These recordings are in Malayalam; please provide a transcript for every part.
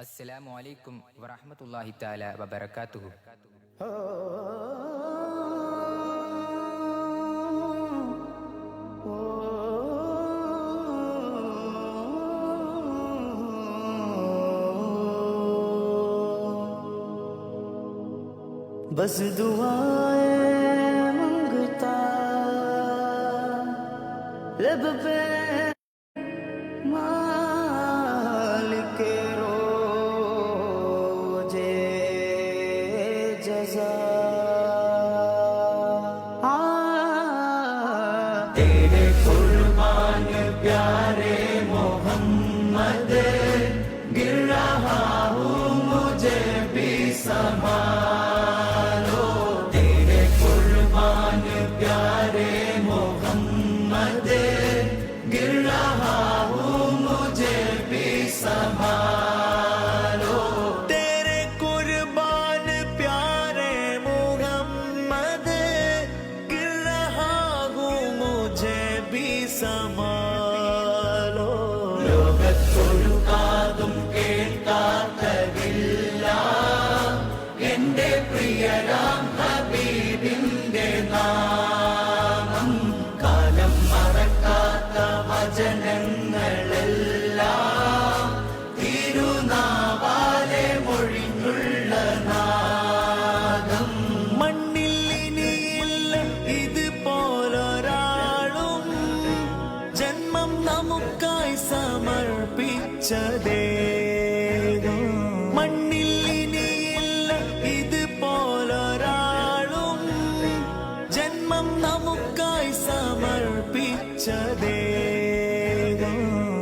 അസ്സലാമു അലൈക്കും വറഹ്മത്തുള്ളാഹി തആല വബറകാതുഹു. बस दुआएं मांगता लब पे मालिक रोजे जज़ा तेरे कुर्बान प्यारे मोहम्मद गिर रहा हूँ मुझे भी समा ലോകത്തൊഴുകാതും കേൾക്കാത്തതില്ല എന്റെ പ്രിയരാം ഹബീബിന്റെ നാമം. കാലം മറക്കാത്ത വചനങ്ങളെല്ലാം തിരുനാവാലെ മൊഴിഞ്ഞുള്ള നാദം. മണ്ണിൽ ഇനിയില്ല ഇതുപോലൊരാളും ജന്മം നമുക്കായി സമർപ്പിച്ചതേ. മണ്ണിൽ ഇനിയില്ല ഇതുപോലൊരാളും ജന്മം നമുക്കായി സമർപ്പിച്ചതേ.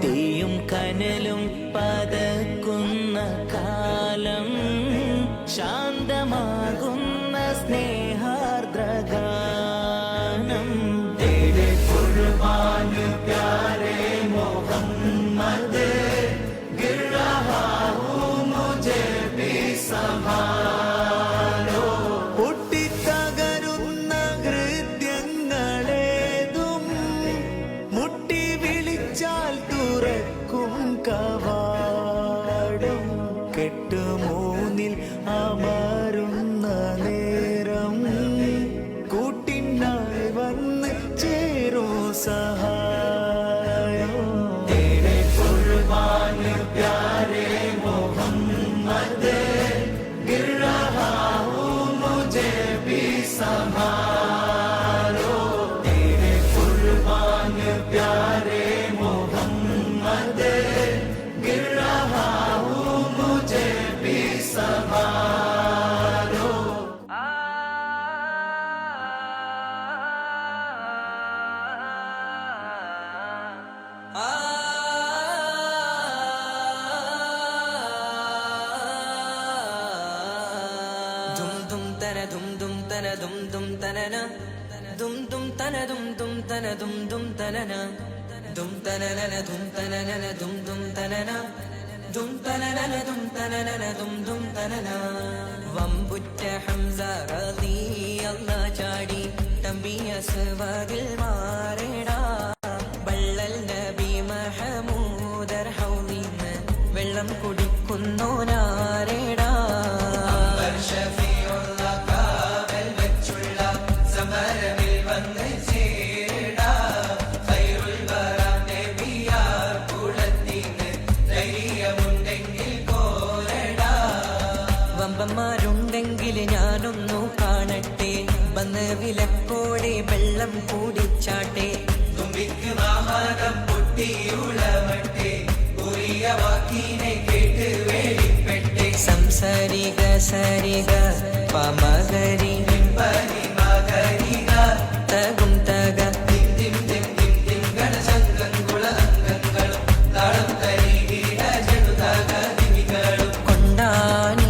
തീയും കനലും പതക്കുന്ന കാലം ശാന്തമാകുന്ന സ്നേഹാർദ്രഗാനം. തേരെ കുർബാൻ പ്യാരെ मोहम्मद गिर रहा हूँ मुझे भी संभालो. പൊട്ടിത്തകരുന്ന ഹൃദയങ്ങളേതും മുട്ടി വിളിച്ചാൽ തുറക്കും കവാടം. കെട്ടുമൂന്നിൽ അമരുന്ന നേരം കൂട്ടിനായി വന്ന് ചേരോ സഹായം. प्यारे मोहम्मद गिर रहा हूँ मुझे भी संभालो. तेरे कुर्बान प्यारे मोहम्मद गिर रहा हूँ मुझे भी संभालो. dum dum tana dum dum tanana dum dum tana dum dum tana dum dum tanana dum tanana dum tanana dum dum tanana dum tanana dum tanana dum dum tanana. വമ്പുറ്റ Hamza റളിയല്ലാഹു ചാടി തമ്പി അസ്വദിൽ മാറേടാ. ബള്ളൽ നബി മഹമൂദർ ഹൗലിന്ന് വെള്ളം കുടിക്കുന്നോനാരേടാ. വമ്പന്മാരുണ്ടെങ്കിൽ ഞാനൊന്നു കാണട്ടെ, വന്ന് വിലക്കോടെ വെള്ളം കൂടിച്ചാട്ടെ. തുമ്പിക്ക് ആഹാരം പൊട്ടിയുളവട്ടെ, ഉറിയ വാക്കിനെ കേട്ട് വേലിപ്പെട്ടെ. സംസരിക സരിക പമകരി പരി മകരിക തകും തക ഗണശങ്കങ്കുള താളം തരികിട ജടുതക ദിവികളും കൊണ്ടാനി.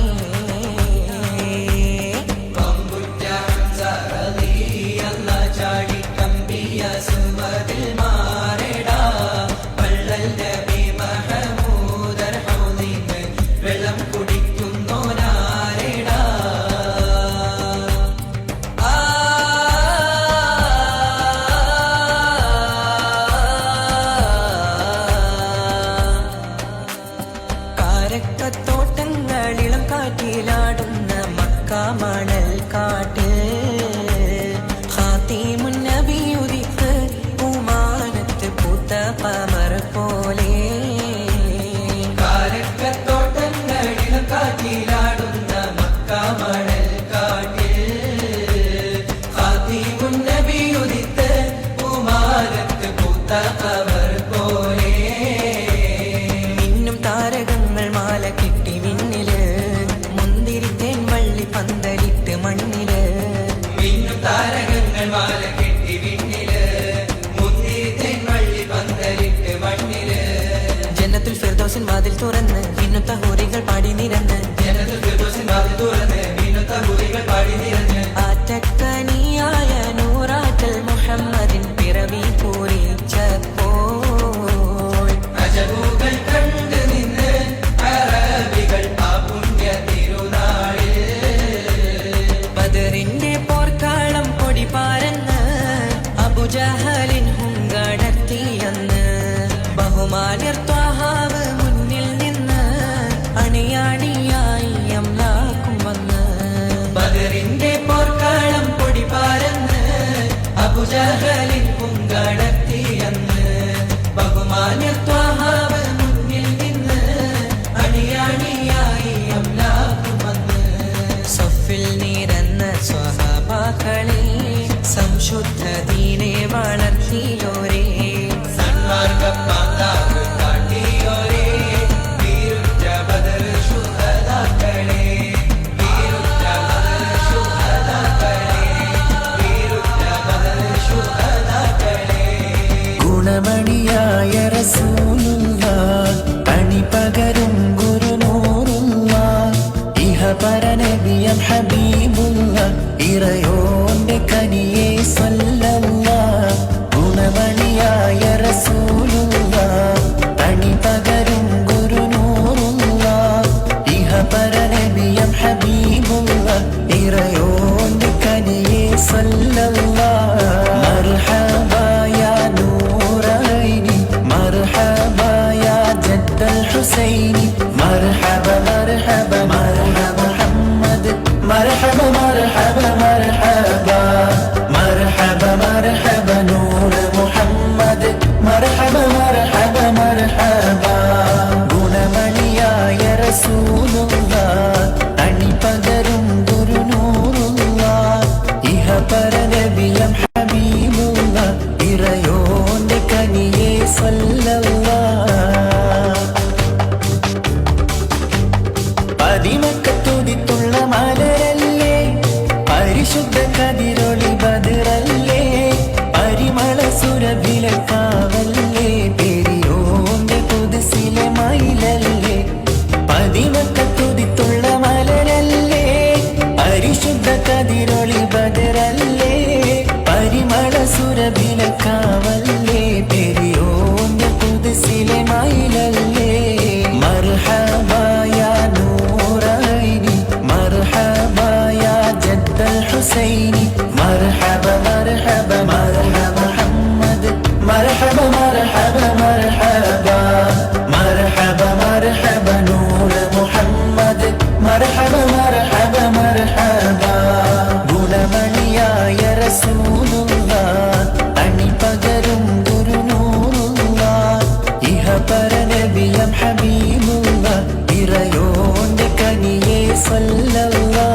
ചാടി കമ്പിയ സുമതിൽ മാറേടാ. പള്ളൽ നബി മഹമൂദർ ഹൗലിന്ന് വെള്ളം കുടിക്കുന്നോനാരേടാ. الحسين مرحبا مرحبا مرحبا محمد مرحبا مرحبا مرحبا مرحبا مرحبا نور محمد مرحبا مرحبا مرحبا ഗുണമണിയായ റസൂലുള്ളാഹ് അണിപകരും ഗുരുനൂറുള്ളാഹ് ഇഹപര നബിയം ഹബീബുള്ളാഹ് ഇറയോന്റെ കനിയേ സല്ലല്ലാഹ് പതിമക്കത്തുതിത്തുള്ള മലരല്ലേ പരിശുദ്ധ കതിരൊളി ബദറല്ലേ പരിമള സുരഭിലക്കാവല്ലേ പെരിയോന്റെ കുദ്സിലെ മയിലല്ലേ പതിമക്കത്തുതിത്തുള്ള മലരല്ലേ പരിശുദ്ധ കതിരൊളി ബദറല്ലേ പരിമള സുരഭിലക്കാവല്ലേ പെരിയോന്റെ കുദ്സിലെ മയിലല്ലേ മർഹബാ യാ നൂറൈനി മർഹബാ യാ ജദ്ദൽ ഹുസൈനി مرحبا مرحبا مرحبا محمد مرحبا مرحبا مرحبا مرحبا مرحبا نور محمد مرحبا مرحبا مرحبا ഗുണമണിയായ റസൂലുള്ളാഹ് അണിപകരും ഗുരുനൂറുള്ളാഹ് ഇഹപര നബിയം ഹബീബുള്ളാഹ് ഇറയോന്റെ കനിയേ സല്ലല്ലാഹ്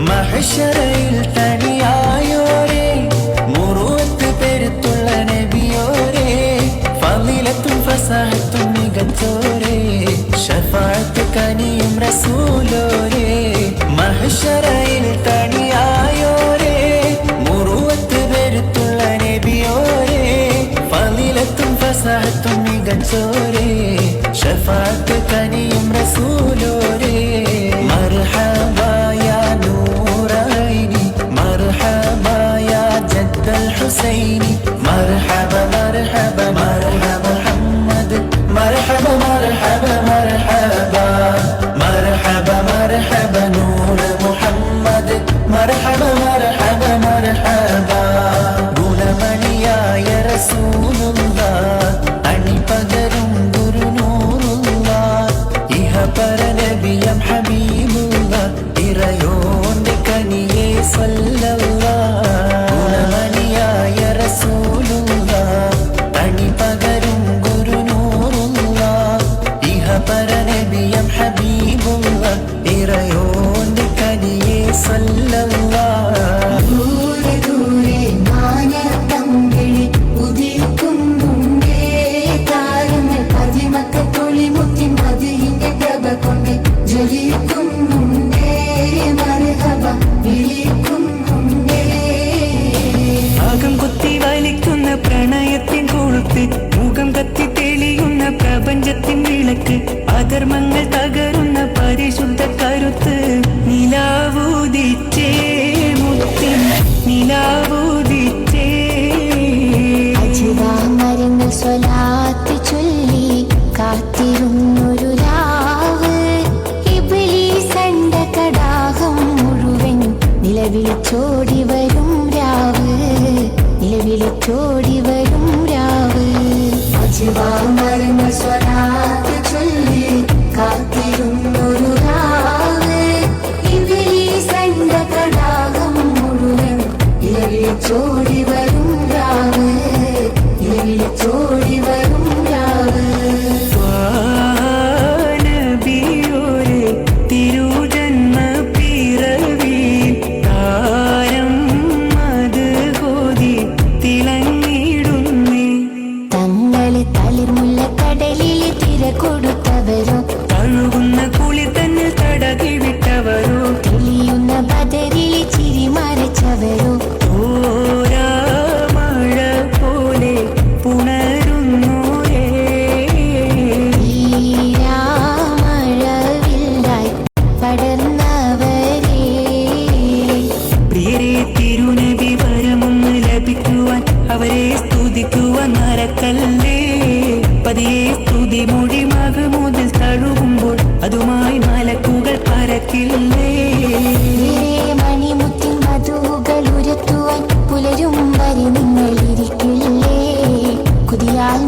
മഹ്ശറയിൽ തനിയായോരേ മുറുവത്ത് പെരുത്തുള്ള നബിയോരേ ഫളിലത്തും ഫസാഹത്തും മികച്ചോരേ ശഫാഅത്ത് കനിയും റസൂലോരേ മഹ്ശറയിൽ തനിയായോരേ മുറുവത്ത് പെരുത്തുള്ള നബിയോരേ ഫളിലത്തും ഫസാഹത്തും മികച്ചോരേ ശഫാഅത്ത് കനിയും റസൂലോരേ മർഹബാ യാ നൂറൈനി മർഹബാ യാ ജദ്ദൽ ഹുസൈനി മർഹബാ മർഹബാ മർഹബാ മുഹമ്മദ് മർഹബാ മർഹബാ മർഹബാ മർഹബാ മർഹബാ നൂർ മുഹമ്മദ് മർഹബാ മർഹബാ മർഹബാ ഗുണമണിയായ റസൂലുള്ളാഹ് അണിപകരും ഗുരുനൂറുള്ളാഹ് ഇഹപര നബിയം ഹബീബുള്ളാഹ് ഇറയോന്റെ കനിയേ സല്ലല്ലാഹ് ഗുണമണിയായ റസൂലുള്ളാഹ് അണിപകരും ഗുരുനൂറുള്ളാഹ് ഇഹപര നബിയം ഹബീബുള്ളാഹ് ഇറയോന്റെ കനിയേ സല്ലല്ലാഹ് ദൂരെ ദൂരെ മാനത്തങ്കിളി ഉദിക്കും മുമ്പേ താരങ്ങൾ പതിമക്കത്തൊളി മുത്തിൻ മതിയിന്റെ പ്രഭ കൊണ്ട് ജ്വലിക്കും മുമ്പേ മർഹബ വിളിക്കും മുമ്പേ ആകം കുത്തി വലിക്കുന്ന പ്രണയത്തിൻ കൊളുത്ത് മുഖം കത്തി തെളിയുന്ന പ്രപഞ്ചത്തിൻ വിളക്ക് അധർമ്മങ്ങൾ തകരുന്ന പരിശുദ്ധ കരുത്ത് നിലാവൂതിച്ചേ മുത്തിൻ നിലാവൂതിച്ചേ അജിവാ മരങ്ങൾ സ്വലാത്ത് ചൊല്ലി കാത്തിരുന്നൊരു രാവ് ഇബ്ലീസ് കണ്ട കടാഹം മുഴുവൻ നിലവിളിച്ചോടി വരും രാവ് നിലവിളിച്ചോടി വരും രാവ് അജിവാ മരങ്ങൾ സ്വലാത്ത് ചൊല്ലി കാത്തിരുന്നൊരു രാവ് ഇബ്ലീസ് കണ്ട കടാഹം മുഴുവൻ നിലവിളിച്ചോടി വരും രാവ് നിലവിളിച്ചോടി വരും രാവ് നബിയോരെ തിരുജന്മ പിറവി താരം അത് കോതി തിളങ്ങിടുന്നേ തങ്ങള് തളിർമുല്ല കടലിൽ തിര കൊടുത്തവരോ തഴുകുന്ന കുളി തന്നെ തടകി വിട്ടവരോ തെളിയുന്ന ബദറിൽ ചിരി മറിച്ചവരോ ഓരാ മഴ പോലെ പുണരുന്നോരേ മഴവില്ലായി പടർന്നവരേ പ്രിയരെ തിരുനബി വരമൊന്ന് ലഭിക്കുവാൻ അവരെ സ്തുതിക്കുവാൻ മറക്കല്ലേ പതിയെ സ്തുതി മൊഴി മകമുതൽ തഴുകുമ്പോൾ അതുമായി മലക്കുകൾ പറക്കില്ലേ മണിമുത്തിൻ മധുകൾ ഉരത്തുവാൻ പുലരും വരെ നിങ്ങളിരിക്കില്ലേ കുതിയാൽ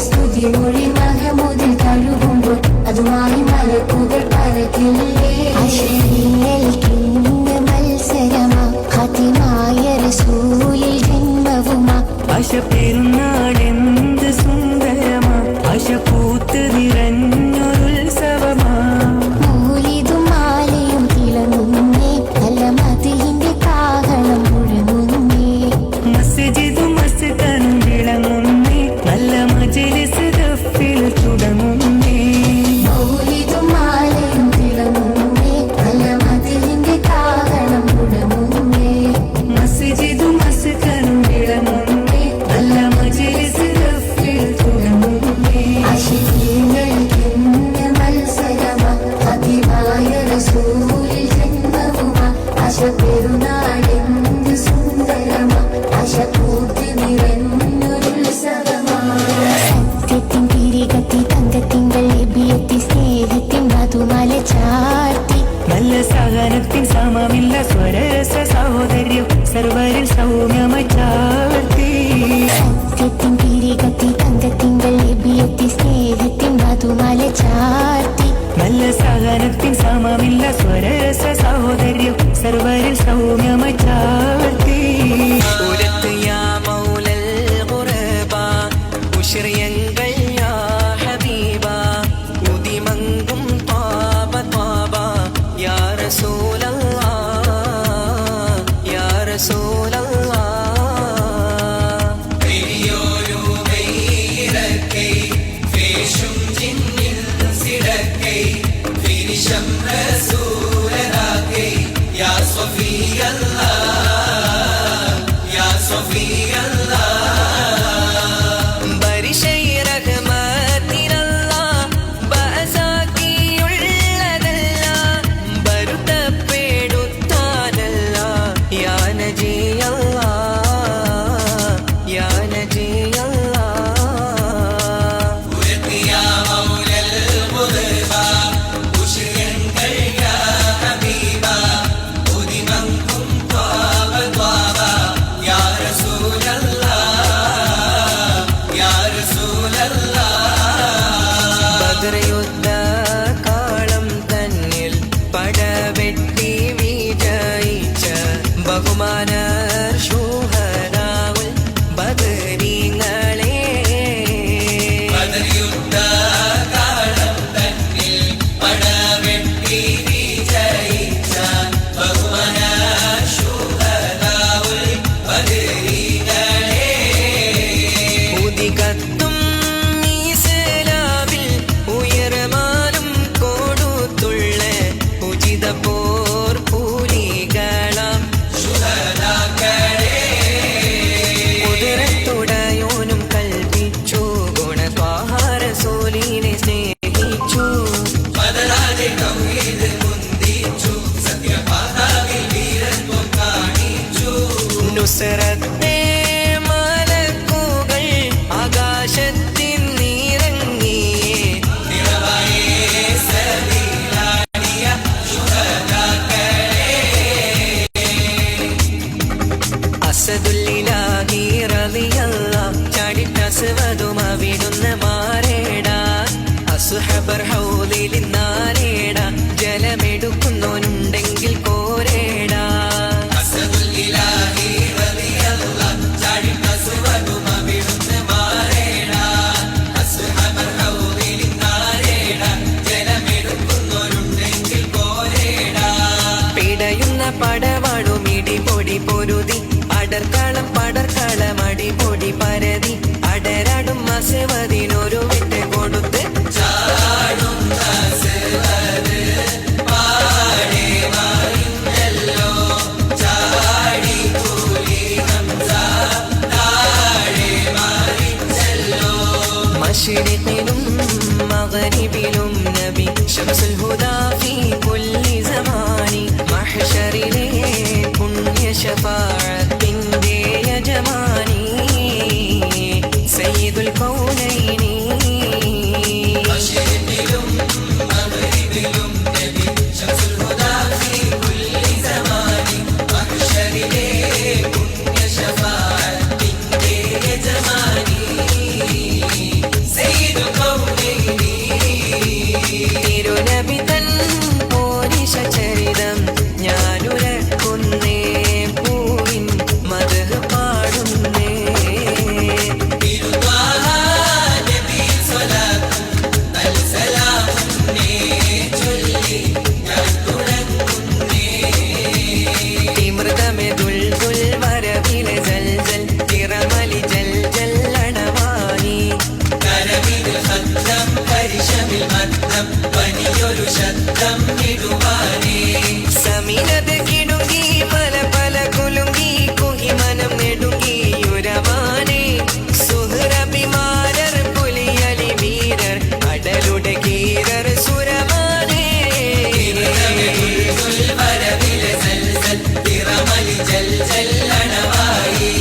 സ്തുതി മൊഴി മഹമൂദിൽ കഴുകുമ്പോൾ അതുമായി മലക്കുകൾ പറക്കില്ലേ അശരീരൽക്കിന്ന് മത്സരമാ ഖാതിമായ റസൂലിൽ ജന്മവുമാ ആശ പെരുന്നാളെന്ത് സുന്ദരമാ ആശ പൂത്ത് നിറഞ്ഞൊരുത്സവമാ മൂലിതും മാലയും തിളങ്ങുന്നേ നല്ല മതിലിന്റെ കാഹളം മുഴങ്ങുന്നേ മസ്ജിദും മസ്തനും വിളങ്ങുന്നേ നല്ല മജ്‌ലിസ് ദഫിൽ തുടങ്ങുന്നേ മൂലിതും മാലയും തിളങ്ങുന്നേ നല്ല മതിലിന്റെ കാഹളം മുഴങ്ങുന്നേ മസ്ജിദും മസ്തനും വിളങ്ങുന്നേ നല്ല മജ്‌ലിസ് ദഫിൽ തുടങ്ങുന്നേ അശരീരൽക്കിന്ന് മത്സരമാ ഖാതിമായ റസൂലിൽ ജന്മവുമാ ആശ പെരുന്നാളെന്ത് സുന്ദരമാ ആശ പൂത്തി നിറഞ്ഞൊരുത്സവമാ സത്യത്തിൻ തിരികത്തി തങ്കത്തിങ്കൾ ലഭ്യത്തി സ്നേഹത്തിൻ മധുമല ചാർത്തി നല്ല സഹനത്തിൻ സമമില്ല സ്വരരസ സഹോദര്യം സർവരിൽ സൗമ്യമായി ചാർത്തി സത്യത്തിൻ തിരികത്തി തങ്കത്തിങ്കൾ ലഭ്യത്തി സ്നേഹത്തിൻ മധുമല ചാർത്തി നല്ല സഹനത്തിൻ സമമില്ല സ്വരരസ സഹോദര്യം സർവരിൽ സൗമ്യമായി ചാർത്തി ഉരത്ത് യാ മൗലൽ ഖുർബ ഉശ്രിയങ്ങൾ യാ ഹബീബ ഉദിമങ്കും ത്വാബ ത്വാബ യാ റസൂലല്ലാഹ് യാ റസൂലല്ലാഹ് ബരിശൈ റഹ്മത്തിനല്ല ബഅസാക്കിയുള്ളതല്ല ബരുത്തപ്പെടുത്താനല്ല യാ നജിയല്ലാ യാ നജിയല്ലാ ബദ്രയുദ്ധ കാളം തന്നിൽ പടവെട്ടി വിജയിച്ച ബഹുമാനർ ശൂഹദാവുൽ ബദരീങ്ങളെ ഉദികത്തും ഇസ്ലാമിൽ ഉയർമാനം കൊടുത്തുള്ള ഉചിത പോർ പൂലികളാം കുതിരത്തുടയോനും കൽപ്പിച്ചു ഗുണത്വാഹാര സോലിനെ സ്നേഹിച്ചു നുസ്രത്തെ മലക്കുകൾ ആകാശത്തിൻ നിറങ്ങിയേ അസദുല്ലിലാഹി റളിയല്ലാഹ് ചാടിട്ടസ്വദും അവിടുന്ന് മാറേടാ അസ്ഹബർ ഹൗദിൽ നാരേടാ ജലമെടുക്കുന്നോനുണ്ടെങ്കിൽ കോരേടാ പിടയുന്ന പടവാടും ഇടിപൊടി പൊരുതി അടർക്കളം പടർക്കളം അടിപൊടി പരതി അടരാടും അസവതിനൊരു വിട്ട് കൊടുത്ത് മശ്രിഖിലും മഗ്രിബിലും നബി ശംസുൽ ഹുദാ ഫീ കുല്ലി സമാനി മഹ്ശറിലെ പുണ്യ ശഫാഅത്തിന്റെ യജമാനി സയ്യിദുൽ കൗനൈനി മശ്രിഖിലും മഗ്രിബിലും നബി ശംസുൽ ഹുദാ ഫീ കുല്ലി സമാനി മഹ്ശറിലെ പുണ്യ ശഫാഅത്തിന്റെ യജമാനി മദ്ദം പരിശമിൽ മദ്ദം പനിയൊരു ശബ്ദം ഇടുവാനേ സമീനത് കിടുങ്ങി പല പല കുലുങ്ങി കുഹി മനം നെടുങ്ങി ഉരവാനേ സുഹൃബിമാരർ പുലിയലി വീരർ അടലുടെ കീരർ സുരവാനേ വരവിലെ സൽസൽ തിറമലി ജൽ ജല്ലണവായി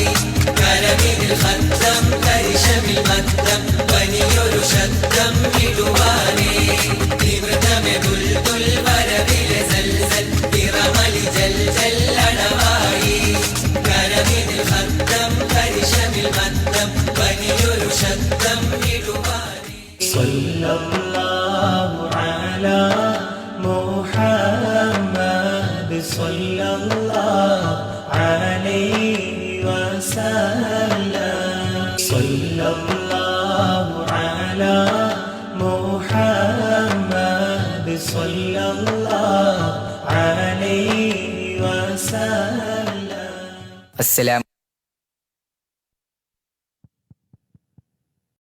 കരവിൽ മദ്ദം പരിശമിൽ മദ്ദം പനിയൊരു ശബ്ദം ഇടുവാനേ തീവ്രതമെ ദുൽദുൽ വരവിലെ സൽസൽ തിറമലി ജൽ ജല്ലണവായി കരവിൽ മദ്ദം പരിശമിൽ മദ്ദം പനിയൊരു ശബ്ദം ഇടുവാനേ സല്ലല്ലാഹു അലാ മുഹമ്മദ് സല്ലല്ലാഹു അലൈഹി വസല്ലം സല്ലല്ലാഹു അലാ മുഹമ്മദ് സല്ലല്ലാഹു അലൈഹി വസല്ലം. അസ്സലാം